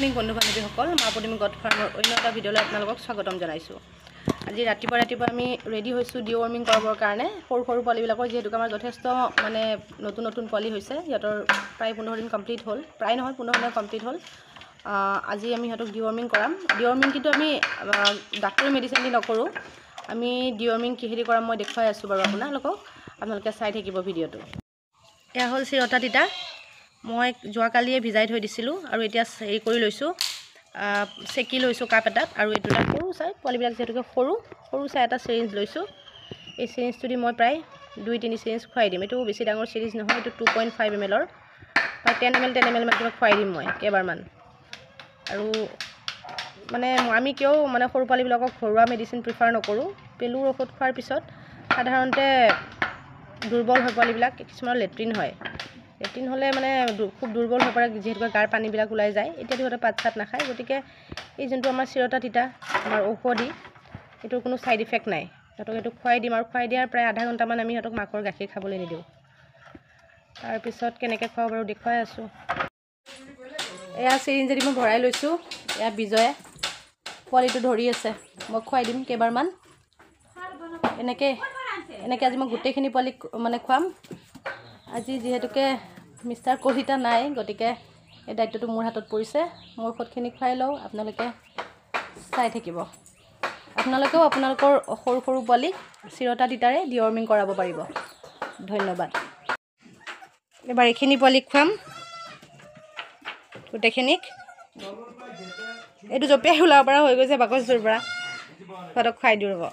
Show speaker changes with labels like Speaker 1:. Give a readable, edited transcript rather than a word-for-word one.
Speaker 1: Evening বন্ধু বান্ধৱীসকল মা Padumi god ফাৰ্মৰ অন্য এটা ভিডিঅ'লৈ আপোনালোকক স্বাগতম জনাইছোঁ। আজি ৰাতিপুৱা আমি ৰেডি হৈছোঁ ডিৱৰ্মিং কৰাবৰ কাৰণে। সৰু পোৱালিবিলাকৰ যিহেতু আমাৰ যথেষ্ট মানে নতুন পোৱালি হৈছে, সিহঁতৰ প্ৰায় 15 দিন কমপ্লিট হ'ল, প্ৰায় নহয় 15 দিন কমপ্লিট হ'ল। আজি আমি সিহঁতক ডিৱৰ্মিং কৰাম। ডিৱৰ্মিং কিন্তু আমি ডাক্তৰী মেডিচিন দি নকৰোঁ, আমি ডিৱৰ্মিং কিহেদি কৰাম মই দেখুৱাই আছোঁ বাৰু আপোনালোকে চাই থাকিব ভিডিঅ'টো। এয়া হ'ল চিৰতা তিতা, মই যোৱাকালিয়ে ভিজাই থৈ দিছিলোঁ আৰু এতিয়া হেৰি কৰি লৈছোঁ, চেকি লৈছোঁ কাপ এটাত। আৰু এইটো এটা সৰু চাই পোৱালিবিলাক যিহেতুকে সৰু চাই এটা চিৰিঞ্জ লৈছোঁ। এই চিৰিঞ্জটো দি মই প্ৰায় 2-3 চিৰিঞ্জ খুৱাই দিম। এইটো বেছি ডাঙৰ চিৰিঞ্জ নহয়, এইটো 2.5 ml প্ৰায় 10 ml মান খুৱাই দিম মই কেইবাৰমান। আৰু মানে আমি কিয় মানে সৰু পোৱালিবিলাকক ঘৰুৱা মেডিচিন প্ৰিফাৰ নকৰোঁ, পেলুৰ ঔষধ খোৱাৰ পিছত সাধাৰণতে দুৰ্বল হয় পোৱালিবিলাক, কিছুমানৰ লেট্ৰিন হয়। লেট্ৰিন হ'লে মানে খুব দুৰ্বল হৈ পৰে, যিহেতুকে গাৰ পানীবিলাক ওলাই যায়। এতিয়াতো সিহঁতে পাত চাত নাখায়, গতিকে এই যোনটো আমাৰ চিৰতা তিতা আমাৰ ঔষধি, এইটোৰ কোনো ছাইড ইফেক্ট নাই। সিহঁতক এইটো খুৱাই দিম আৰু খুৱাই দিয়াৰ প্ৰায় আধা ঘণ্টামান আমি সিহঁতক মাকৰ গাখীৰ খাবলৈ নিদিওঁ। তাৰপিছত কেনেকৈ খুৱাওঁ বাৰু দেখুৱাই আছোঁ। এয়া চিৰিঞ্জেদি মই ভৰাই লৈছোঁ। এয়া বিজয়ে পোৱালিটো ধৰি আছে, মই খুৱাই দিম কেইবাৰমান। এনেকৈ আজি মই গোটেইখিনি পোৱালিক মানে খুৱাম। আজি যিহেতুকে মিষ্টাৰ কলিতা নাই, গতিকে এই দায়িত্বটো মোৰ হাতত পৰিছে। মোৰ ঔষধখিনি খুৱাই লওঁ, আপোনালোকে চাই থাকিব। আপোনালোকেও আপোনালোকৰ সৰু পোৱালিক চিৰতা তিতাৰে ডিৱৰ্মিং কৰাব পাৰিব। ধন্যবাদ। এবাৰ এইখিনি পোৱালিক খুৱাম, গোটেইখিনিক। এইটো জঁপিয়াই ওলাব পৰা হৈ গৈছে বাকচটোৰ পৰা, সিহঁতক খুৱাই দিওঁ ৰ'ব।